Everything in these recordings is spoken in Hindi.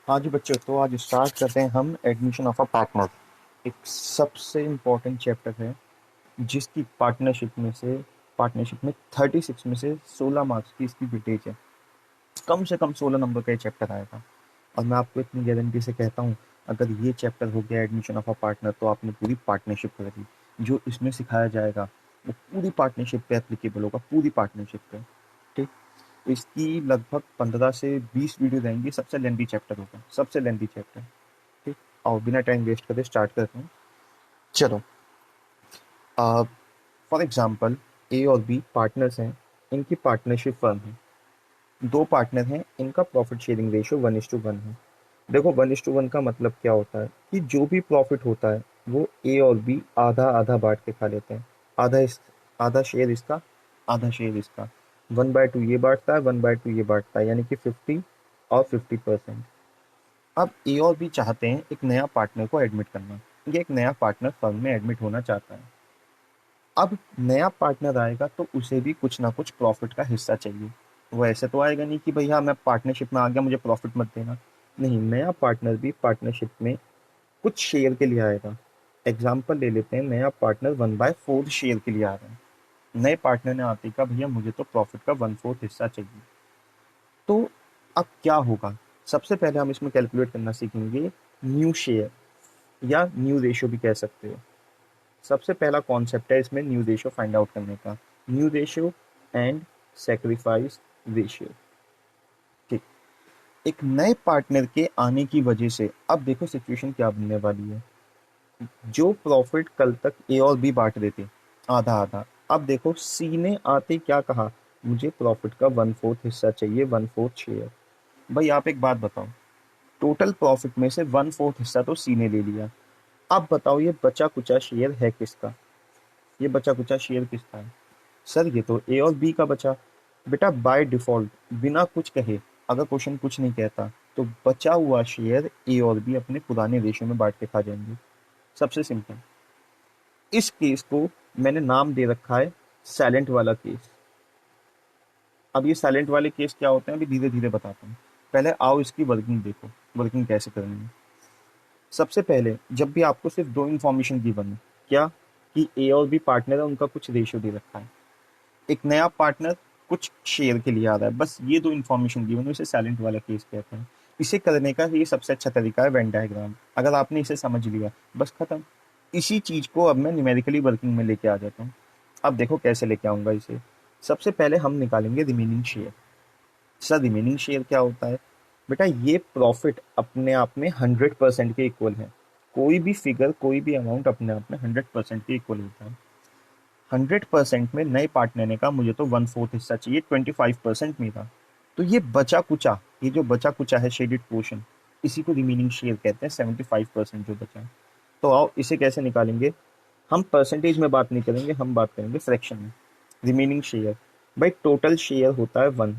हाँ जी बच्चों, तो आज स्टार्ट करते हैं हम एडमिशन ऑफ अ पार्टनर। एक सबसे इम्पोर्टेंट चैप्टर है जिसकी पार्टनरशिप में 36 में से 16 मार्क्स की इसकी वेटेज है। कम से कम 16 नंबर का ये चैप्टर आएगा। और मैं आपको इतनी गारंटी से कहता हूँ, अगर ये चैप्टर हो गया एडमिशन ऑफ अ पार्टनर तो आपने पूरी पार्टनरशिप कर दी। जो इसमें सिखाया जाएगा वो पूरी पार्टनरशिप पे एप्लीकेबल होगा, पूरी पार्टनरशिप पे। ठीक। इसकी लगभग 15 से 20 वीडियो रहेंगी। सबसे लेंथी चैप्टर होगा, सबसे लेंथी चैप्टर। ठीक। और बिना टाइम वेस्ट करे स्टार्ट करते हैं। चलो, फॉर एग्जांपल ए और बी पार्टनर्स हैं। इनकी पार्टनरशिप फर्म है। दो पार्टनर हैं, इनका प्रॉफिट शेयरिंग रेशियो 1:1 है। देखो, 1:1 का मतलब क्या होता है कि जो भी प्रॉफिट होता है वो ए और बी आधा आधा बांट के खा लेते हैं। आधा शेयर इसका, आधा शेयर इसका। 1/2 ये बांटता है, 1/2 ये बांटता है, यानी कि 50 और 50%। अब ए और बी चाहते हैं एक नया पार्टनर को एडमिट करना। ये एक नया पार्टनर फर्म में एडमिट होना चाहता है। अब नया पार्टनर आएगा तो उसे भी कुछ ना कुछ प्रॉफिट का हिस्सा चाहिए। वो ऐसे तो आएगा नहीं कि भैया मैं पार्टनरशिप में आ गया, मुझे प्रॉफिट मत देना। नहीं, नया पार्टनर भी पार्टनरशिप में कुछ शेयर के लिए आएगा। एग्जाम्पल ले लेते हैं, नया पार्टनर 1/4 शेयर के लिए आ रहा है। नए पार्टनर ने आते ही कहा भैया मुझे तो प्रॉफिट का 1/4 हिस्सा चाहिए। तो अब क्या होगा? सबसे पहले हम इसमें कैलकुलेट करना सीखेंगे न्यू शेयर, या न्यू रेशियो भी कह सकते हो। सबसे पहला कॉन्सेप्ट है इसमें न्यू रेशियो फाइंड आउट करने का। New ratio and sacrifice ratio. ठीक। एक नए पार्टनर के आने की वजह से अब देखो सिचुएशन क्या बनने वाली है। जो प्रॉफिट कल तक ए और बी बांट रहे थे आधा आधा, अब देखो सी ने आते क्या कहा, मुझे प्रॉफिट का 1/4 हिस्सा चाहिए, 1/4 शेयर। भाई आप एक बात बताओ, टोटल प्रॉफिट में से 1/4 हिस्सा तो सी ने ले लिया। अब बताओ ये बचा कुचा शेयर है किसका? ये बचा कुचा शेयर किसका है? सर ये तो ए और बी का बचा। बेटा बाय डिफॉल्ट, बिना कुछ कहे, अगर क्वेश्चन कुछ नहीं कहता तो बचा हुआ शेयर ए और बी अपने पुराने रेशियो में बांट के खा जाएंगे। सबसे सिंपल। इस केस को मैंने नाम दे रखा है साइलेंट वाला केस। अब ये साइलेंट वाले केस क्या होते हैं अभी धीरे धीरे बताता हूँ। पहले आओ इसकी वर्किंग देखो, वर्किंग कैसे करनी है। सबसे पहले जब भी आपको सिर्फ दो इंफॉर्मेशन गिवन है, क्या कि ए और बी पार्टनर है, उनका कुछ रेशियो दे रखा है, एक नया पार्टनर कुछ शेयर के लिए आ रहा है, बस ये दो इंफॉर्मेशन गिवन है, इसे साइलेंट वाला केस कहते हैं। इसे करने का ये सबसे अच्छा तरीका है वेन डायग्राम। अगर आपने इसे समझ लिया बस खत्म। इसी चीज को अब मैं न्यूमेरिकली वर्किंग में लेके आ जाता हूँ। अब देखो कैसे लेके आऊंगा इसे। सबसे पहले हम निकालेंगे remaining share. Sir remaining share क्या होता है? बेटा ये प्रॉफिट अपने आप में 100% के इक्वल है। कोई भी फिगर, कोई भी अमाउंट अपने आप में 100% के इक्वल होता है। 100% में नए पार्टनर ने कहा मुझे तो 1/4 हिस्सा चाहिए, 25% मेरा। तो ये बचा कुचा, ये जो बचा कुचा है शेडेड पोर्शन, इसी को रिमेनिंग शेयर कहते हैं, 75% जो बचा है। तो आओ इसे कैसे निकालेंगे। हम परसेंटेज में बात नहीं करेंगे, हम बात करेंगे फ्रैक्शन में। रिमेनिंग शेयर, भाई टोटल शेयर होता है 1।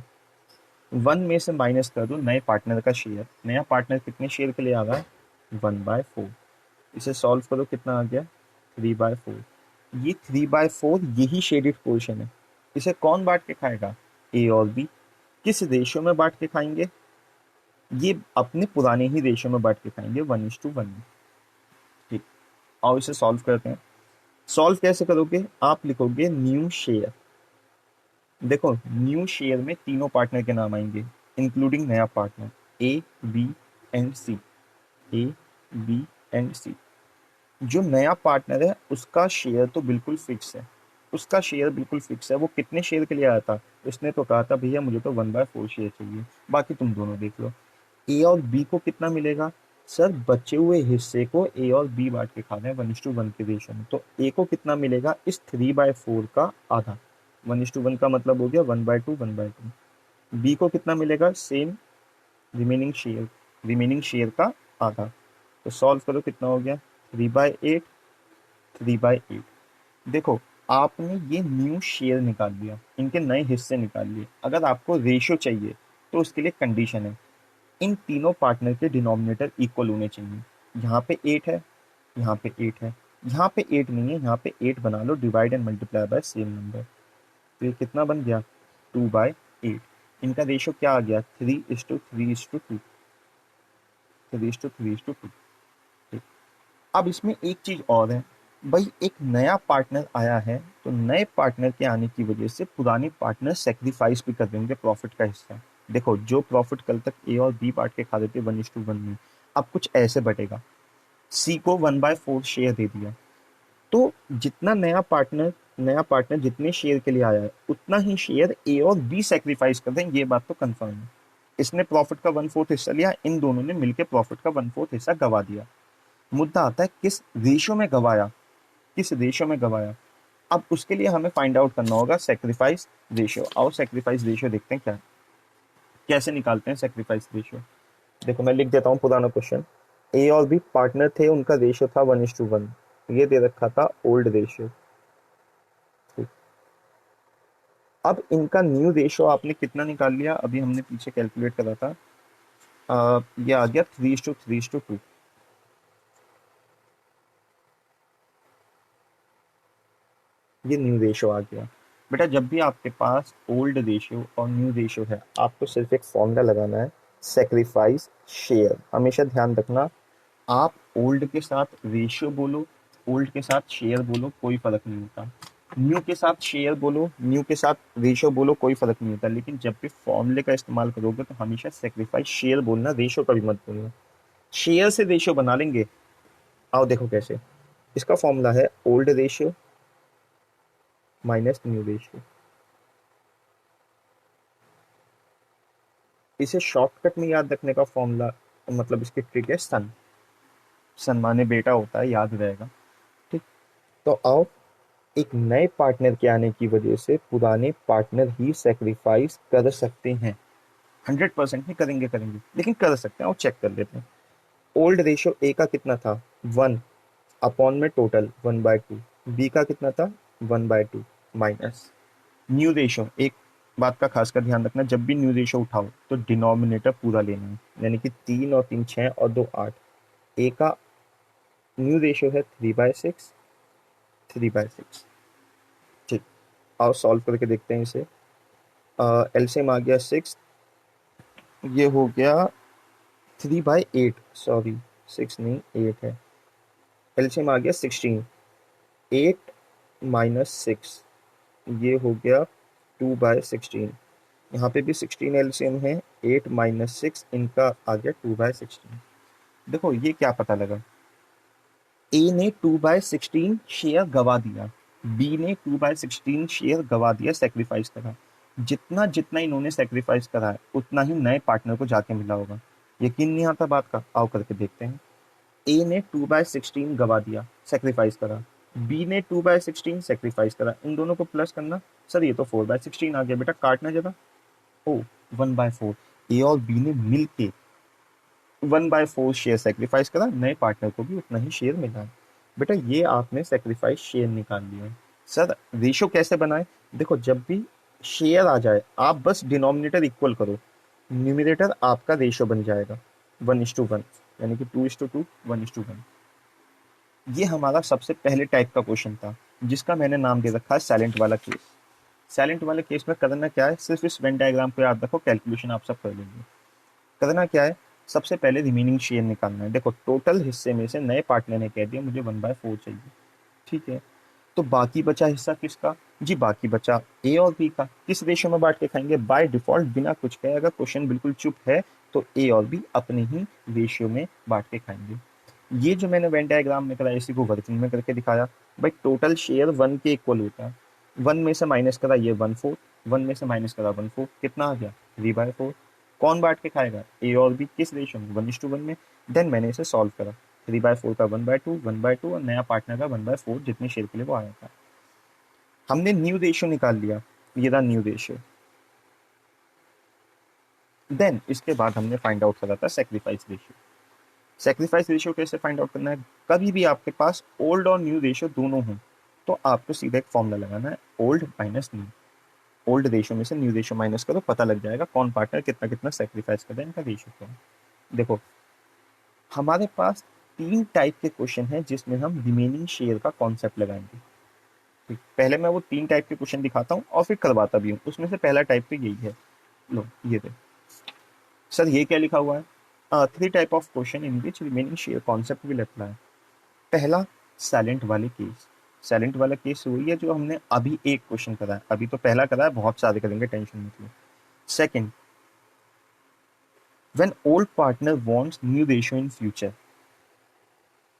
1 में से माइनस कर दो नए पार्टनर का शेयर। नया पार्टनर कितने शेयर के लिए आ रहा है? 1/4। इसे सॉल्व करो, कितना आ गया? 3/4। ये 3/4 यही शेडेड पोर्शन है। इसे कौन बांट के खाएगा? ए और बी। किस रेशियो में बांट के खाएंगे? ये अपने पुराने ही रेशियो में बांट के खाएंगे, 1:1। ठीक। आओ इसे सॉल्व करते हैं। सॉल्व कैसे करोगे? आप लिखोगे न्यू शेयर। देखो न्यू शेयर में तीनों पार्टनर के नाम आएंगे इंक्लूडिंग नया partner, A B and C. A B and C. जो नया पार्टनर है उसका शेयर तो बिल्कुल फिक्स है। उसका शेयर बिल्कुल फिक्स है। वो कितने शेयर के लिए आया था? उसने तो कहा था भैया मुझे तो 1/4 शेयर चाहिए, बाकी तुम दोनों देख लो। ए और बी को कितना मिलेगा? सर बचे हुए हिस्से को ए और बी बांट के खा रहे हैं 1:1 के रेशियो में। तो ए को कितना मिलेगा? इस 3/4 का आधा। 1:1 का मतलब हो गया 1/2, 1/2। बी को कितना मिलेगा? सेम, रिमेनिंग शेयर का आधा। तो सॉल्व करो, कितना हो गया? 3/8, 3/8। देखो आपने ये न्यू शेयर निकाल लिया, इनके नए हिस्से निकाल लिए। अगर आपको रेशियो चाहिए तो उसके लिए कंडीशन है, इन तीनों पार्टनर के डिनोमिनेटर इक्वल होने चाहिए। यहाँ पे 8 है, यहाँ पे 8 है, यहाँ पे 8 नहीं है, यहाँ पे 8 बना लो, divide and multiply by same number. तो ये कितना बन गया? 2/8। इनका रेशियो क्या आ गया? 3:3:2। 3:3:2। ठीक। अब इसमें एक चीज और है भाई, एक नया पार्टनर आया है तो नए पार्टनर के आने की वजह से पुराने पार्टनर सेक्रीफाइस भी कर देंगे प्रॉफिट का हिस्सा। देखो जो प्रॉफिट कल तक ए और बी बांट के खा रहे थे 1:1 में, अब कुछ ऐसे बटेगा। सी को 1/4 शेयर दे दिया, तो जितना नया पार्टनर जितने शेयर के लिए आया है उतना ही शेयर ए और बी सेक्रीफाइस कर दें, ये बात तो कंफर्म है। इसने प्रॉफिट का 1/4 हिस्सा लिया, इन दोनों ने मिलकर प्रॉफिट का 1/4 हिस्सा गवा दिया। मुद्दा आता है किस रेशो में गवाया, किस रेशो में गवाया। अब उसके लिए हमें फाइंड आउट करना होगा सेक्रीफाइस रेशियो। आओ सेक्रीफाइस रेशियो देखते हैं क्या कैसे निकालते हैं सेक्रीफाइस रेशियो। देखो मैं लिख देता हूँ पुराना क्वेश्चन। ए और बी पार्टनर थे, उनका रेशियो था 1:1। ये दे रखा था ओल्ड रेशियो। अब इनका न्यू रेशियो आपने कितना निकाल लिया, अभी हमने पीछे कैलकुलेट करा था। ये आ गया 3:3:2। ये न्यू रेशियो आ गया। बेटा जब भी आपके पास ओल्ड रेशियो और न्यू रेशियो है, आपको सिर्फ एक फॉर्मूला लगाना है, सेक्रीफाइस शेयर। हमेशा ध्यान रखना, आप ओल्ड के साथ रेशियो बोलो, ओल्ड के साथ शेयर बोलो, कोई फर्क नहीं होता। न्यू के साथ शेयर बोलो, न्यू के साथ रेशियो बोलो, कोई फर्क नहीं होता। लेकिन जब भी फॉर्मूले का इस्तेमाल करोगे तो हमेशा सेक्रीफाइस शेयर बोलना, रेशियो कभी मत बोलना। शेयर से रेशियो बना लेंगे। आओ देखो कैसे। इसका फॉर्मूला है old ratio minus new ratio. इसे शॉर्टकट में याद रखने का फॉर्मूला, मतलब इसकी ट्रिक है सन। सन माने बेटा होता है, याद रहेगा। ठीक। तो आओ, एक नए पार्टनर के आने की वजह से पुराने पार्टनर ही सेक्रीफाइस कर सकते हैं। 100% नहीं करेंगे, लेकिन कर सकते हैं। और चेक कर लेते हैं। ओल्ड रेशियो ए का कितना था 1 अपॉन में टोटल 1/2। बी का कितना था 1/2 माइनस न्यू रेशियो। एक बात का खासकर ध्यान रखना, जब भी न्यू रेशियो उठाओ तो डिनोमिनेटर पूरा लेना है, यानी कि 3 और 3 6 और 2 8। ए का न्यू रेशियो है 3/6, 3/6। ठीक। आओ सॉल्व करके देखते हैं इसे। एलसीएम आ गया 6, ये हो गया 3/8, सॉरी 6 नहीं 8 है। एलसीएम आ गया 16, 8 माइनस 6, ये हो गया 2/16। यहाँ पे भी 16 एलसीएम है, 8 माइनस 6, इनका आ गया 2/16। देखो ये क्या पता लगा, ए ने 2/16 शेयर गवा दिया, बी ने 2/16 शेयर गवा दिया, सेक्रीफाइस करा। जितना जितना इन्होंने सेक्रीफाइस करा है उतना ही नए पार्टनर को जाके मिला होगा। यकीन नहीं आता बात का, आओ करके देखते हैं। ए ने 2/16 गवा दिया, सेक्रीफाइस करा। बी ने 2/16 सेक्रीफाइस करा। इन दोनों को प्लस करना। सर ये तो 4/16 आ गया, बेटा काटना जरा। ओ 1/4। ए और बी ने मिलके 1/4 शेयर सेक्रीफाइस करा, नए पार्टनर को भी उतना ही शेयर मिला। बेटा ये आपने सेक्रीफाइस शेयर निकाल लिया। सर रेशो कैसे बनाए, देखो जब भी शेयर आ जाए आप बस डिनोमिनेटर इक्वल करो, न्यूमिनेटर आपका रेशो बन जाएगा 1:1, यानी कि 2:2 1:1। ये हमारा सबसे पहले टाइप का क्वेश्चन था, जिसका मैंने नाम दे रखा है साइलेंट वाला केस। साइलेंट वाले केस में करना क्या है, सिर्फ इस वेन डायग्राम को याद रखो, कैलकुलेशन आप सब कर लेंगे। करना क्या है, सबसे पहले रिमेनिंग शेयर निकालना है। देखो टोटल हिस्से में से नए पार्टनर ने कह दिया मुझे 1/4 चाहिए, ठीक है। तो बाकी बचा हिस्सा किसका, जी बाकी बचा ए और बी का। किस रेशो में बांट के खाएंगे, बाय डिफॉल्ट बिना कुछ कहे, अगर क्वेश्चन बिल्कुल चुप है तो ए और बी अपने ही रेशियो में बांट के खाएंगे। ये जो मैंने वेन डायग्राम में कराया, इसी को वर्किंग में करके दिखाया। भाई टोटल शेयर 1 के इक्वल होता है, 1 में से माइनस करा ये 1/4, 1 में से माइनस करा 1/4, कितना आ गया 3/4। कौन बांट के खाएगा, ए और बी। किस रेशियो में, 1:1 में। देन मैंने इसे सॉल्व करा, 3/4 का 1/2, 1/2 और नया पार्टनर का 1/4, जितने शेयर के लिए वो आया था। हमने न्यू रेशियो निकाल लिया, ये रहा न्यू रेशियो। देन इसके बाद हमने फाइंड आउट करा था सेक्रीफाइस रेशियो। सेक्रीफाइस रेशियो कैसे फाइंड आउट करना है, कभी भी आपके पास ओल्ड और न्यू रेशियो दोनों हों तो आपको सीधा एक फॉर्मूला लगाना है, old minus new. Old ratio में से न्यू रेशियो माइनस करो, पता लग जाएगा कौन पार्टनर कितना कितना सेक्रीफाइस कर रहा है, इनका रेशियो क्या है। देखो हमारे पास 3 टाइप के क्वेश्चन हैं जिसमें हम रिमेनिंग शेयर का कॉन्सेप्ट लगाएंगे। ठीक, पहले मैं वो 3 टाइप के क्वेश्चन दिखाता हूँ और फिर करवाता भी हूँ। उसमें से पहला टाइप तो यही है, लो ये दे। सर ये क्या लिखा हुआ है, three type of question in which remaining share concept will apply. पहला, साइलेंट वाले केस। साइलेंट वाला केस वही है जो हमने अभी एक क्वेश्चन करा है, अभी तो पहला करा है, बहुत सारे करेंगे, टेंशन मत लो। Second, when old partner wants new ratio in future.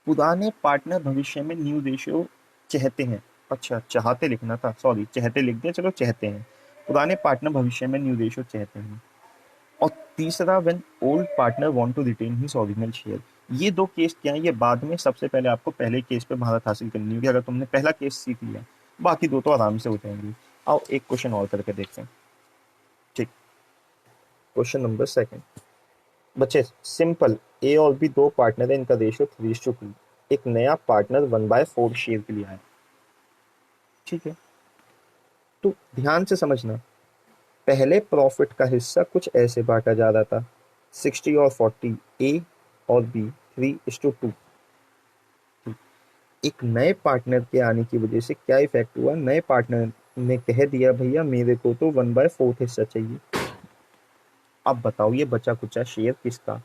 पुराने पार्टनर भविष्य में न्यू रेशियो चाहते हैं। अच्छा, चाहते लिखना था, सॉरी, चाहते लिख दिया, चलो चाहते हैं। पुराने पार्टनर भविष्य में न्यू रेशियो चाहते हैं। और तीसरा, when old partner want to retain his original share. ये दो केस क्या है, ये बाद में, सबसे पहले आपको पहले केस पे महारत हासिल करनी होगी। अगर तुमने पहला केस सीख लिया, बाकी दो तो आराम से हो जाएंगे। आओ एक क्वेश्चन और करके देखते हैं। ठीक, क्वेश्चन नंबर सेकंड। बच्चे सिंपल, ए और बी दो पार्टनर है, इनका रेशियो 3:2। एक नया पार्टनर 1/4 शेयर के लिए आया। ठीक है, तो ध्यान से समझना। पहले प्रॉफिट का हिस्सा कुछ ऐसे बांटा जा रहा था, 60 और 40, ए और बी 3:2। एक नए पार्टनर के आने की वजह से क्या इफेक्ट हुआ, नए पार्टनर ने कह दिया भैया मेरे को तो 1/4 हिस्सा चाहिए। अब बताओ ये बचा कुचा शेयर किसका?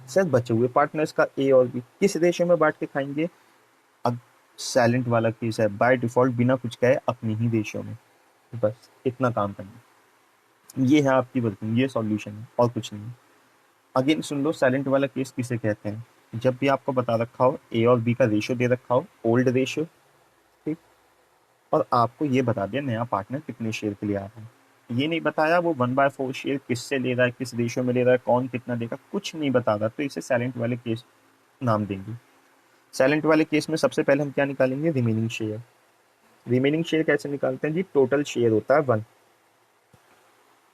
सर बचे हुए पार्टनर्स का, ए और बी। किस रेशियो में बांट के खाएंगे? अब साइलेंट वाला केस है, बाय डिफॉल्ट बिना कुछ कहे अपनी ही रेशियो में। बस इतना काम करना, ये है आपकी वर्किंग, ये सॉल्यूशन है और कुछ नहीं। अगेन सुन लो, साइलेंट वाला केस किसे कहते हैं? जब भी आपको बता रखा हो ए और बी का रेशियो दे रखा हो, ओल्ड रेशियो, ठीक, और आपको ये बता दिया नया पार्टनर कितने शेयर के लिए आ रहा है। ये नहीं बताया वो 1/4 शेयर किससे ले रहा है, किस रेशियो में ले रहा है, कौन कितना देगा, कुछ नहीं बता रहा, तो इसे साइलेंट वाले केस नाम देंगे। साइलेंट वाले केस में सबसे पहले हम क्या निकालेंगे? Remaining share. रिमेनिंग शेयर कैसे निकालते हैं जी? टोटल शेयर होता है 1,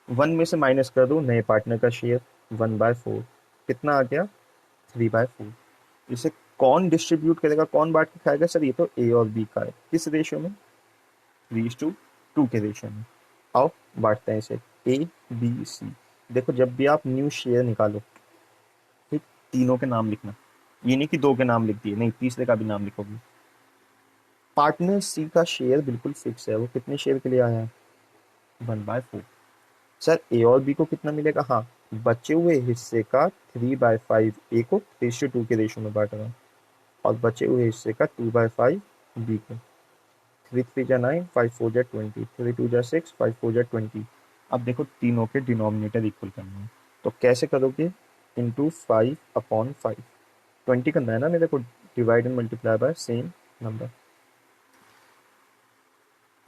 1 में से माइनस कर दो नए पार्टनर का शेयर 1/4, कितना आ गया? 3/4। इसे कौन डिस्ट्रीब्यूट करेगा, कौन बांट के खाएगा? सर ये तो ए और बी का है, किस रेशियो में? 3:2 के रेशियो में। आओ बांटते हैं इसे, ए बी सी। देखो जब भी आप न्यू शेयर निकालो, ठीक, तीनों के नाम लिखना, ये नहीं कि दो के नाम लिख दिए, नहीं, तीसरे का भी नाम लिखोगे। पार्टनर सी का शेयर बिल्कुल फिक्स है, वो कितने शेयर के लिए आया है? 1/4। सर ए और बी को कितना मिलेगा? हाँ, बचे हुए हिस्से का 3/5 ए को 3:2 के रेशियो में बांट रहा हूँ, और बचे हुए हिस्से का 2/5 बी को। 3 3 9, 5 4 20, 3 2 6, 5 4 20। अब देखो तीनों के डिनोमिनेटर इक्वल करना है, तो कैसे करोगे? इंटू 5/5। 20 करना है ना मेरे को, divide and multiply by same number.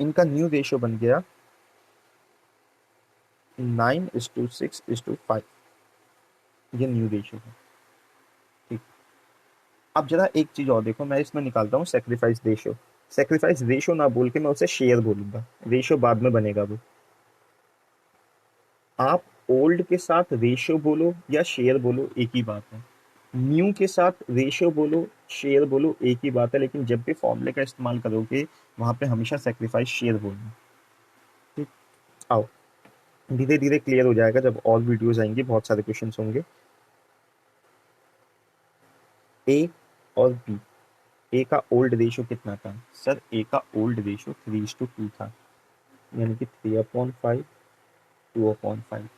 इनका न्यू रेशियो बन गया 9:6:5। ये न्यू रेशियो है, ठीक। अब जरा एक चीज और देखो, मैं इसमें निकालता हूँ सेक्रीफाइस रेशियो। सेक्रीफाइस रेशियो ना बोल के मैं उसे शेयर बोलूंगा, रेशियो बाद में बनेगा वो। आप ओल्ड के साथ रेशियो बोलो या शेयर बोलो, एक ही बात है। न्यू के साथ रेशियो बोलो, शेयर बोलो, एक ही बात है, लेकिन जब भी फॉर्मूले का इस्तेमाल करोगे वहां पे हमेशा सेक्रीफाइस शेयर बोलना, ठीक। आओ धीरे धीरे क्लियर हो जाएगा, जब और वीडियोस आएंगी बहुत सारे क्वेश्चंस होंगे। ए और बी, ए का ओल्ड रेशियो कितना था? सर ए का ओल्ड रेशियो 3:2 था, यानी कि 3/5, 2/5।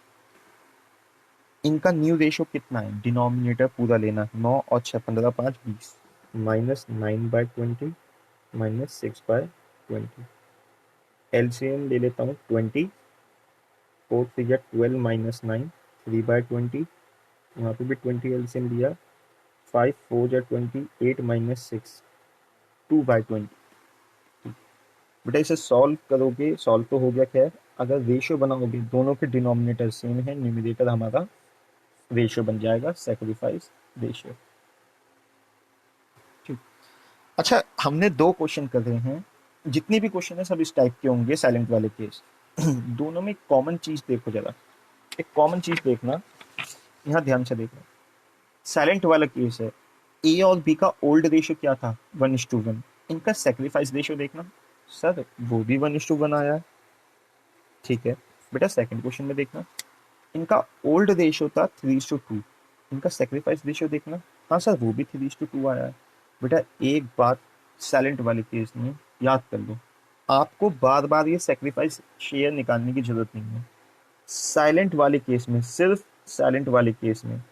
इनका न्यू रेशियो कितना है? डिनोमिनेटर पूरा लेना, 9 और 6 15 5 20, -9/20 -6/20। एलसीएम ले लेता हूँ 20, 4 3 12 -9, 3/20, यहाँ पे भी 20 एलसीएम लिया, 5 4 20, 8 -6, 2/20। बेटा इसे सॉल्व करोगे, सॉल्व तो हो गया, खैर अगर रेशियो बनाओगे, दोनों के डिनोमिनेटर सेम है, न्यूमरेटर हमारा रेशियो बन जाएगा सेक्रीफाइस रेशियो, ठीक। अच्छा, हमने दो क्वेश्चन कर रहे हैं, जितने भी क्वेश्चन है सब इस टाइप के होंगे, साइलेंट वाले केस। दोनों में कॉमन चीज देखो जरा, एक कॉमन चीज देखना, यहाँ ध्यान से देखना। साइलेंट वाला केस है, ए और बी का ओल्ड रेशियो क्या था? 1:1। इनका सेक्रीफाइस रेशियो देखना, सर वो भी 1:1 आया है, ठीक है। बेटा सेकंड क्वेश्चन में देखना, इनका ओल्ड रेशियो था 3:2, इनका सेक्रीफाइस रेशियो देखना, हाँ सर वो भी 3:2 आया है। बेटा एक बात साइलेंट वाले केस में याद कर लो, आपको बार बार ये सेक्रीफाइस शेयर निकालने की जरूरत नहीं है। साइलेंट वाले केस में, सिर्फ साइलेंट वाले केस में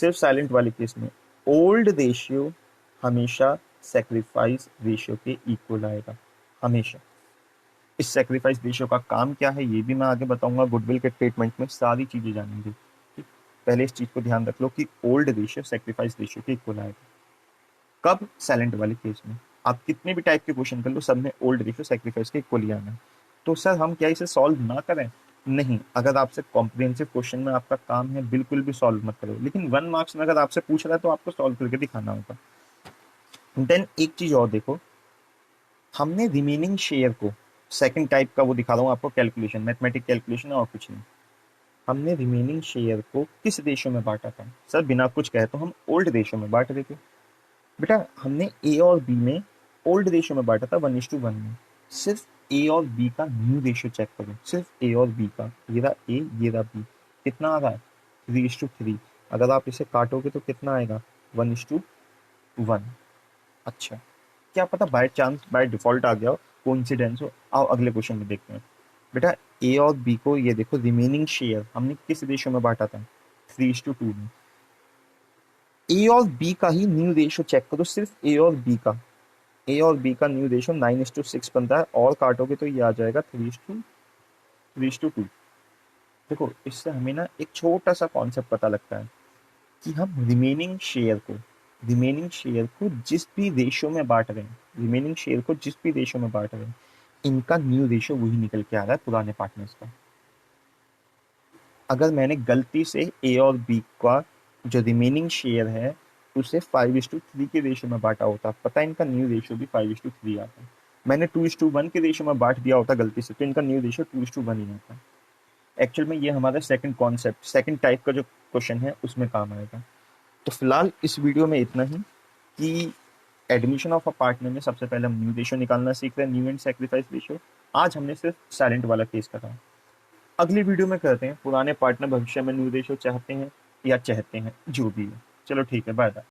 सिर्फ साइलेंट वाले केस में ओल्ड रेशियो हमेशा सेक्रीफाइस रेशियो के इक्वल आएगा, हमेशा। इस सेक्रीफाइस रेशियो का काम क्या है ये भी मैं आगे बताऊंगा, गुडविल के ट्रीटमेंट में सारी चीजें जानेंगे। ठीक? पहले इस चीज को ध्यान रख लो कि ओल्ड रेशियो सेक्रीफाइस रेशियो के इक्वल आएगा। कब? साइलेंट वाले केस में। आप कितने भी टाइप के क्वेश्चन कर लो, सब में ओल्ड रेशियो सेक्रीफाइस के इक्वल ही आना है। तो सर हम क्या इसे सॉल्व ना करें? नहीं, अगर आपसे कॉम्प्रिहेंसिव क्वेश्चन में आपका काम है बिल्कुल भी सॉल्व मत करो, लेकिन 1 मार्क्स में अगर आपसे पूछ रहा है तो आपको सॉल्व करके दिखाना होगा। देन एक चीज और देखो, हमने रिमेनिंग शेयर को, सेकंड टाइप का वो दिखा रहा हूँ आपको, कैलकुलेशन, मैथमेटिक कैलकुलेशन है और कुछ नहीं। हमने रिमेनिंग शेयर को किस रेशो में बांटा था? सर बिना कुछ कहे तो हम ओल्ड रेशो में बांट देते। बेटा हमने ए और बी में ओल्ड रेशो में बांटा था 1:1 में। सिर्फ ए और बी का न्यू रेशो चेक करो, सिर्फ ए और बी का, ये रहा ए ये रहा बी, कितना आ रहा है? 3:3। अगर आप इसे काटोगे तो कितना आएगा? 1:1। अच्छा, क्या पता बाय चांस बाय डिफॉल्ट आ गया हो, कोइंसिडेंस हो। आओ अगले क्वेश्चन में देखते हैं। बेटा ए और बी को ये देखो, रिमेनिंग शेयर हमने किस रेशो में बांटा था? 3:2 में। ए और बी का ही न्यू रेशो चेक करो, सिर्फ ए और बी का। ए और बी का न्यू रेशो 9:6 बनता है, और काटोगे तो ये आ जाएगा 3:2। देखो इससे हमें ना एक छोटा सा कॉन्सेप्ट पता लगता है कि हम रिमेनिंग शेयर को जिस भी रेशो में बांट रहे हैं, रिमेनिंग शेयर को जिस भी रेशो में बांट रहे हैं, इनका न्यू रेशो वही निकल के आ रहा है पुराने पार्टनर्स का। अगर मैंने गलती से ए और बी का जो रिमेनिंग शेयर है उसे 5:3 के रेशो में बांटा होता, पता है इनका न्यू रेशो भी 5:3 आता है। मैंने 2:1 के रेशो में बांट दिया होता गलती से, तो इनका न्यू रेशो 2:1 ही आता। एक्चुअल में ये हमारा सेकंड कॉन्सेप्ट, सेकंड टाइप का जो क्वेश्चन है उसमें काम आएगा। तो फिलहाल इस वीडियो में इतना ही कि एडमिशन ऑफ अ पार्टनर में सबसे पहले हम न्यू रेशो निकालना सीख रहे हैं, न्यू एंड सेक्रीफाइस रेशो। आज हमने सिर्फ साइलेंट वाला केस करा। अगली वीडियो में करते हैं पुराने पार्टनर भविष्य में न्यू रेशो चाहते हैं या चाहते हैं, जो भी है। चलो ठीक है, बाय बाय।